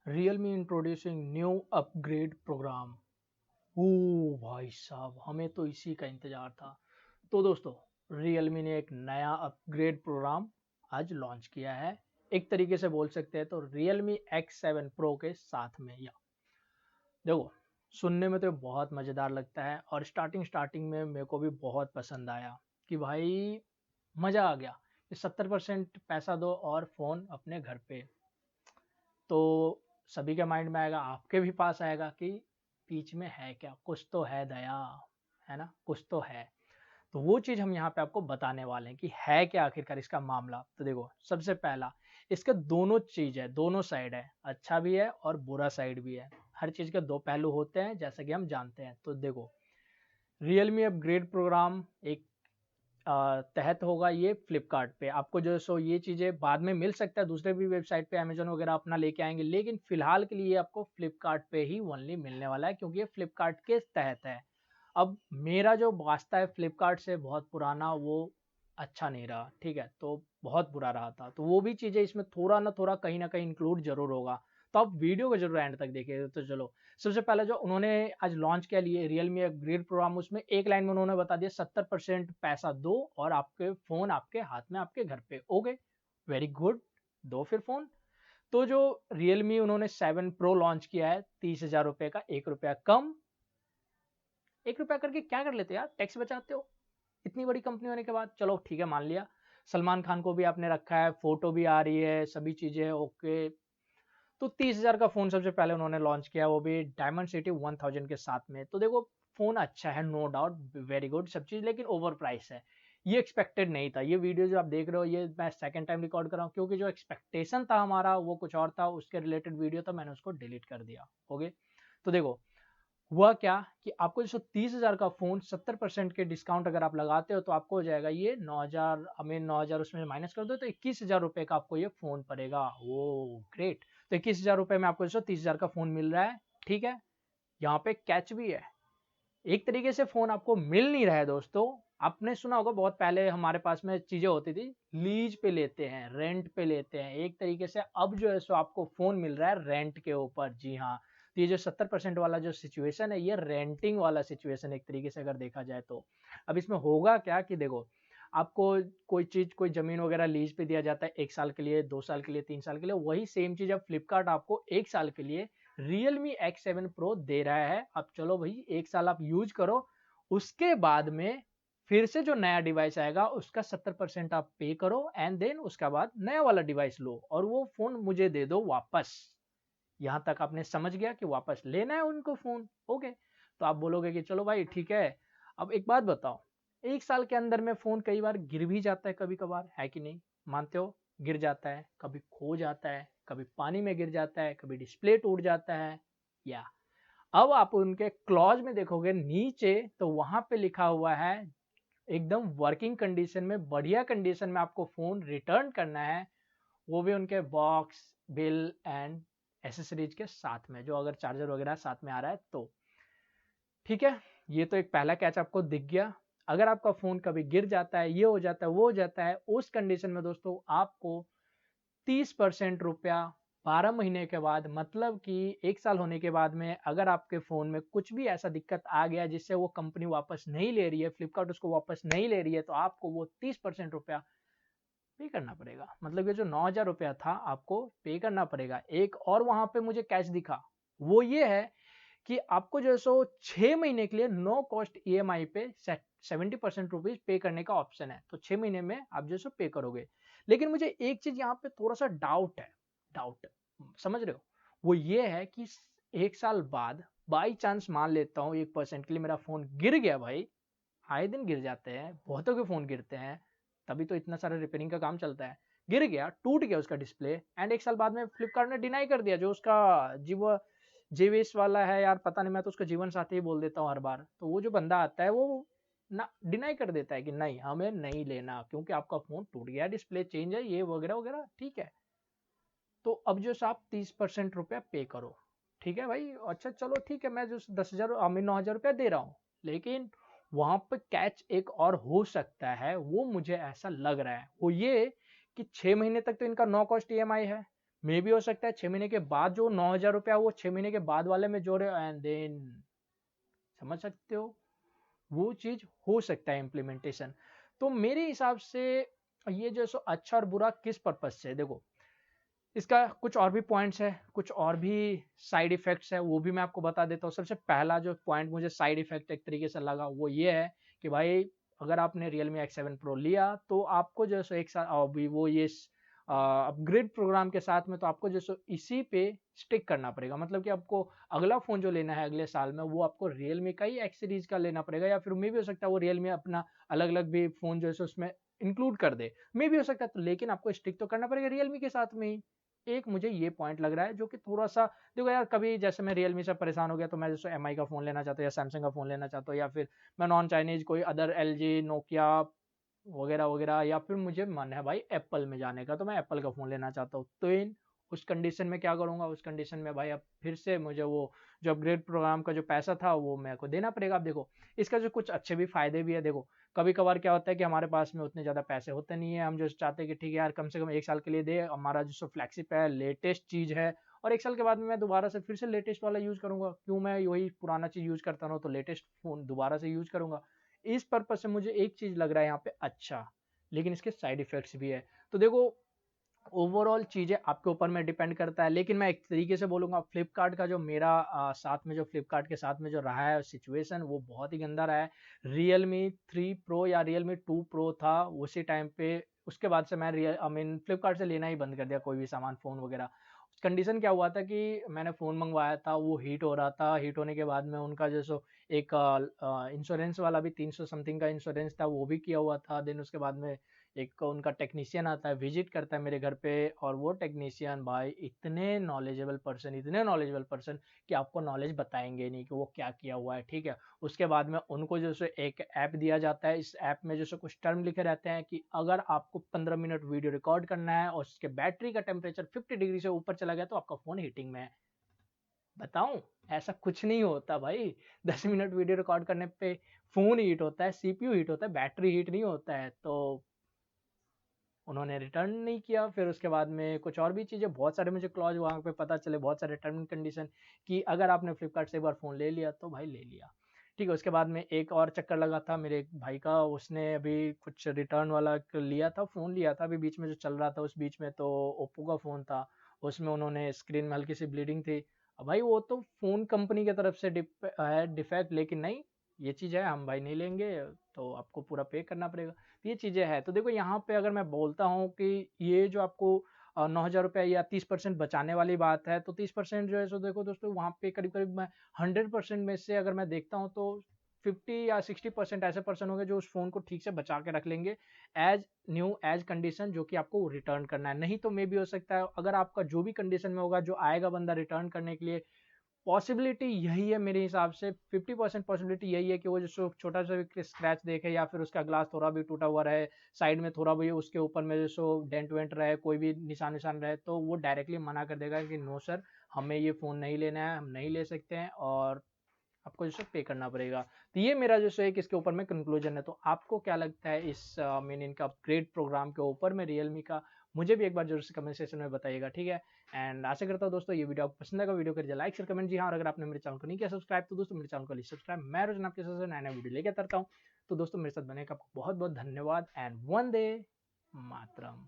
Realme introducing new upgrade program. ओ भाई साहब, हमें तो इसी का इंतजार था। तो दोस्तों, Realme ने एक नया अपग्रेड प्रोग्राम आज लॉन्च किया है। एक तरीके से बोल सकते हैं तो Realme X7 Pro के साथ में। या देखो, सुनने में तो बहुत मज़ेदार लगता है और स्टार्टिंग में मेरे को भी बहुत पसंद आया कि भाई मज़ा आ गया कि 70% पैसा दो और फ़ोन अपने घर पे। तो सभी के माइंड में आएगा, आपके भी पास आएगा कि बीच में है क्या, कुछ तो है दया, है ना, कुछ तो है। तो वो चीज़ हम यहाँ पे आपको बताने वाले हैं कि है क्या आखिरकार इसका मामला। तो देखो, सबसे पहला, इसके दोनों चीज़ है, दोनों साइड है, अच्छा भी है और बुरा साइड भी है। हर चीज़ के दो पहलू होते हैं जैसा कि हम जानते हैं। तो देखो, रियलमी अपग्रेड प्रोग्राम एक तहत होगा ये फ्लिपकार्ट पे। आपको जो सो ये चीज़ें बाद में मिल सकता है दूसरे भी वेबसाइट पे, अमेजोन वगैरह अपना लेके आएंगे, लेकिन फिलहाल के लिए आपको फ्लिपकार्ट पे ही ओनली मिलने वाला है क्योंकि ये फ्लिपकार्ट के तहत है। अब मेरा जो वास्ता है फ्लिपकार्ट से बहुत पुराना, वो अच्छा नहीं रहा, ठीक है, तो बहुत बुरा रहा था। तो वो भी चीज़ें इसमें थोड़ा ना कहीं इंक्लूड जरूर होगा। तो आप वीडियो को जरूर एंड तक देखिए। तो चलो, सबसे पहले जो उन्होंने आज लॉन्च किया लिए रियलमी अपग्रेड प्रोग्राम, उसमें एक लाइन में उन्होंने बता दिया 70% पैसा दो और आपके फोन आपके हाथ में, आपके घर पे। ओके, वेरी गुड, दो फिर फोन। तो जो रियलमी उन्होंने 7 Pro लॉन्च किया है, 30,000 रुपए का, 1 रुपया कम। 1 रुपया करके क्या कर लेते यार, टैक्स बचाते हो इतनी बड़ी कंपनी होने के बाद। चलो ठीक है, मान लिया। सलमान खान को भी आपने रखा है, फोटो भी आ रही है, सभी चीजें ओके। तो 30,000 का फोन सबसे पहले उन्होंने लॉन्च किया, वो भी डायमंड सिटी 1000 के साथ में। तो देखो, फोन अच्छा है, नो डाउट, वेरी गुड सब चीज, लेकिन ओवर प्राइस है। ये एक्सपेक्टेड नहीं था। ये वीडियो जो आप देख रहे हो, ये मैं सेकंड टाइम रिकॉर्ड कर रहा हूँ क्योंकि जो एक्सपेक्टेशन था हमारा वो कुछ और था, उसके रिलेटेड वीडियो था, मैंने उसको डिलीट कर दिया। ओके, तो देखो, हुआ क्या कि आपको जो 30,000 का फोन 70% के डिस्काउंट अगर आप लगाते हो तो आपको हो जाएगा ये 9,000, हमें 9,000 उसमें माइनस कर दो तो 21,000 रुपए का आपको ये फोन पड़ेगा। वो ग्रेट। तो 21,000 रुपए में आपको जो 30,000 का फोन मिल रहा है, ठीक है। यहाँ पे कैच भी है, एक तरीके से फोन आपको मिल नहीं रहा है दोस्तों। आपने सुना होगा बहुत पहले हमारे पास में चीजें होती थी, लीज पे लेते हैं, रेंट पे लेते हैं, एक तरीके से अब जो है सो आपको फोन मिल रहा है रेंट के ऊपर। जी हाँ, तो ये जो 70% वाला जो सिचुएशन है, ये रेंटिंग वाला सिचुएशन एक तरीके से अगर देखा जाए तो। अब इसमें होगा क्या कि देखो, आपको कोई चीज, कोई जमीन वगैरह लीज पे दिया जाता है 1 साल के लिए, 2 साल के लिए, 3 साल के लिए। वही सेम चीज अब फ्लिपकार्ट आपको 1 साल के लिए Realme X7 Pro दे रहा है। अब चलो भाई, 1 साल आप यूज करो, उसके बाद में फिर से जो नया डिवाइस आएगा उसका 70% आप पे करो एंड देन उसका बाद नया वाला डिवाइस लो और वो फोन मुझे दे दो वापस। यहां तक आपने समझ गया कि वापस लेना है उनको फोन। ओके, तो आप बोलोगे कि चलो भाई ठीक है। अब एक बात बताओ, 1 साल के अंदर में फोन कई बार गिर भी जाता है, कभी कभार, है कि नहीं, मानते हो? गिर जाता है, कभी खो जाता है, कभी पानी में गिर जाता है, कभी डिस्प्ले टूट जाता है। या अब आप उनके क्लॉज में देखोगे नीचे, तो वहां पे लिखा हुआ है एकदम वर्किंग कंडीशन में, बढ़िया कंडीशन में आपको फोन रिटर्न करना है, वो भी उनके बॉक्स, बिल एंड एसेसरीज के साथ में, जो अगर चार्जर वगैरह साथ में आ रहा है तो। ठीक है, ये तो एक पहला कैच आपको दिख गया। अगर आपका फोन कभी गिर जाता है, ये हो जाता है, वो हो जाता है, उस कंडीशन में दोस्तों आपको 30% रुपया 12 महीने के बाद, मतलब कि 1 साल होने के बाद में, अगर आपके फोन में कुछ भी ऐसा दिक्कत आ गया जिससे वो कंपनी वापस नहीं ले रही है, फ्लिपकार्ट उसको वापस नहीं ले रही है, तो आपको वो 30% रुपया पे करना पड़ेगा। मतलब ये जो 9,000 रुपया था आपको पे करना पड़ेगा। एक और वहां पे मुझे कैच दिखा, वो ये है कि आपको जो है सो 6 महीने के लिए नो कॉस्ट ईएमआई पे 70% रुपीज पे करने का ऑप्शन है। तो 6 महीने में आप जो है सो पे करोगे। लेकिन मुझे एक चीज यहाँ पे थोड़ा सा डाउट है, डाउट, समझ रहे हो? वो ये है कि 1 साल बाद बाई चांस मान लेता हूँ 1% के लिए मेरा फोन गिर गया, भाई आए दिन गिर जाते हैं, बहुतों के फोन गिरते हैं, तभी तो इतना सारा रिपेयरिंग का काम चलता है। गिर गया, टूट गया उसका डिस्प्ले, एंड 1 साल बाद में फ्लिपकार्ट ने डिनाई कर दिया, जो उसका जीव जीवेश वाला है यार, पता नहीं, मैं तो उसका जीवन साथी ही बोल देता हूँ हर बार। तो वो जो बंदा आता है वो ना डिनाई कर देता है कि नहीं, हमें नहीं लेना क्योंकि आपका फोन टूट गया, डिस्प्ले चेंज है, ये वगैरह वगैरह, ठीक है। तो अब जो आप 30% रुपया पे करो, ठीक है भाई, अच्छा चलो ठीक है, मैं जो 10,000 9,000 रुपया दे रहा हूँ, लेकिन वहां पे कैच एक और हो सकता है, वो मुझे ऐसा लग रहा है, वो ये कि 6 महीने तक तो इनका नो कॉस्ट ईएमआई है। मे भी हो सकता है 6 महीने के बाद जो 9,000 रुपया वो 6 महीने के बाद वाले में जोड़े एंड देन समझ सकते हो वो चीज हो सकता है इम्प्लीमेंटेशन। तो मेरे हिसाब से ये जो सो अच्छा और बुरा किस पर्पज से है, देखो इसका कुछ और भी पॉइंट्स है, कुछ और भी साइड इफेक्ट्स है, वो भी मैं आपको बता देता हूँ। सबसे पहला जो पॉइंट मुझे साइड इफेक्ट एक तरीके से लगा वो ये है कि भाई अगर आपने Realme X7 Pro लिया तो आपको जो सो एक साथ अभी वो ये अपग्रेड प्रोग्राम के साथ में तो आपको जो सो इसी पे स्टिक करना पड़ेगा। मतलब कि आपको अगला फोन जो लेना है अगले साल में वो आपको Realme का ही X सीरीज का लेना पड़ेगा, या फिर मे भी हो सकता है वो Realme अपना अलग अलग भी फोन जो है सो उसमें इंक्लूड कर दे, मे भी हो सकता है। तो लेकिन आपको स्टिक तो करना पड़ेगा Realme के साथ में ही। एक मुझे ये पॉइंट लग रहा है जो कि थोड़ा सा, देखो यार कभी जैसे मैं Realme से परेशान हो गया तो मैं जैसे एमआई का फोन लेना चाहता हूँ या सैमसंग का फोन लेना चाहता हूँ, या फिर मैं नॉन चाइनीज कोई अदर एलजी नोकिया वगैरह वगैरह, या फिर मुझे मन है भाई एप्पल में जाने का तो मैं एप्पल का फोन लेना चाहता हूँ। तो इन उस कंडीशन में क्या करूंगा, उस कंडीशन में भाई अब फिर से मुझे वो जो अपग्रेड प्रोग्राम का जो पैसा था वो मेरे को देना पड़ेगा। अब देखो इसका जो कुछ अच्छे भी फायदे भी है, देखो कभी कभार क्या होता है कि हमारे पास में उतने ज्यादा पैसे होते नहीं है, हम जो चाहते हैं कि ठीक है यार कम से कम एक साल के लिए दे, हमारा जो सो फ्लैगशिप है लेटेस्ट चीज है, और एक साल के बाद में मैं दोबारा से फिर से लेटेस्ट वाला यूज करूंगा, क्यों मैं वही पुराना चीज यूज करता रहूं, तो लेटेस्ट फोन दोबारा से यूज करूंगा। इस पर्पज से मुझे एक चीज लग रहा है यहाँ पे अच्छा, लेकिन इसके साइड इफेक्ट्स भी है। तो देखो ओवरऑल चीजें आपके ऊपर में डिपेंड करता है, लेकिन मैं एक तरीके से बोलूंगा फ्लिपकार्ट का जो मेरा साथ में जो फ्लिपकार्ट के साथ में जो रहा है सिचुएशन वो बहुत ही गंदा रहा है। Realme 3 Pro या Realme 2 Pro था उसी टाइम पे, उसके बाद से मैं रियल आई मीन फ्लिपकार्ट से लेना ही बंद कर दिया कोई भी सामान फोन वगैरह। कंडीशन क्या हुआ था कि मैंने फ़ोन मंगवाया था, वो हीट हो रहा था, हीट होने के बाद में उनका जो सो एक इंश्योरेंस वाला भी 300 समथिंग का इंश्योरेंस था वो भी किया हुआ था। देन उसके बाद में एक उनका टेक्नीशियन आता है, विजिट करता है मेरे घर पे, और वो टेक्नीशियन भाई इतने नॉलेजेबल पर्सन कि आपको नॉलेज बताएंगे नहीं कि वो क्या किया हुआ है, ठीक है। उसके बाद में उनको जो सो एक ऐप दिया जाता है, इस ऐप में जो सो कुछ टर्म लिखे रहते हैं कि अगर आपको 15 मिनट वीडियो रिकॉर्ड करना है और उसके बैटरी का टेम्परेचर 50 डिग्री से ऊपर चला गया तो आपका फोन हीटिंग में है। बताऊं, ऐसा कुछ नहीं होता भाई। 10 मिनट वीडियो रिकॉर्ड करने पे फोन हीट होता है, सीपीयू हीट होता है, बैटरी हीट नहीं होता है। तो उन्होंने रिटर्न नहीं किया। फिर उसके बाद में कुछ और भी चीज़ें, बहुत सारे मुझे क्लॉज वहाँ पे पता चले, बहुत सारे टर्म एंड कंडीशन कि अगर आपने फ्लिपकार्ट से एक बार फ़ोन ले लिया तो भाई ले लिया, ठीक है। उसके बाद में एक और चक्कर लगा था मेरे एक भाई का, उसने अभी कुछ रिटर्न वाला लिया था, फ़ोन लिया था अभी बीच में जो चल रहा था उस बीच में, तो ओप्पो का फ़ोन था। उसमें उन्होंने स्क्रीन में हल्की सी ब्लीडिंग थी। अब भाई वो तो फ़ोन कंपनी की तरफ से है डिफेक्ट, लेकिन नहीं ये चीज़ है हम भाई नहीं लेंगे, तो आपको पूरा पे करना पड़ेगा। तो ये चीज़ें हैं। तो देखो यहाँ पे अगर मैं बोलता हूँ कि ये जो आपको 9,000 रुपये या 30% बचाने वाली बात है, तो 30% जो है सो देखो दोस्तों वहाँ पे करीब करीब मैं 100% में से अगर मैं देखता हूँ तो 50 या 60% ऐसे पर्सन होंगे जो उस फोन को ठीक से बचा के रख लेंगे एज न्यू एज कंडीशन, जो कि आपको रिटर्न करना है। नहीं तो मे भी हो सकता है अगर आपका जो भी कंडीशन में होगा, जो आएगा बंदा रिटर्न करने के लिए, पॉसिबिलिटी यही है मेरे हिसाब से 50% पॉसिबिलिटी यही है कि वो जो छोटा सा भी स्क्रैच देखे, या फिर उसका ग्लास थोड़ा भी टूटा हुआ रहे, साइड में थोड़ा भी उसके ऊपर में जो सो डेंट वेंट रहे, कोई भी निशान निशान रहे, तो वो डायरेक्टली मना कर देगा कि नो सर हमें ये फ़ोन नहीं लेना है, हम नहीं ले सकते हैं, और आपको जो पे करना पड़ेगा। तो ये मेरा जो है इसके ऊपर में कंक्लूजन है। तो आपको क्या लगता है इस मीन इनका अपग्रेड प्रोग्राम के ऊपर में रियलमी का, मुझे भी एक बार जरूर से कमेंट सेक्शन में बताइएगा, ठीक है। एंड आशा करता हूँ दोस्तों ये वीडियो आपको पसंद आएगा, वीडियो करिए लाइक शेयर कमेंट, जी हाँ। और अगर आपने मेरे चैनल को नहीं किया सब्सक्राइब तो दोस्तों मेरे चैनल को सब्सक्राइब, मैं रोजाना आपके साथ नया नया वीडियो लेकर आता हूँ। तो दोस्तों मेरे साथ बने का आपको बहुत बहुत धन्यवाद एंड वंदे मातरम।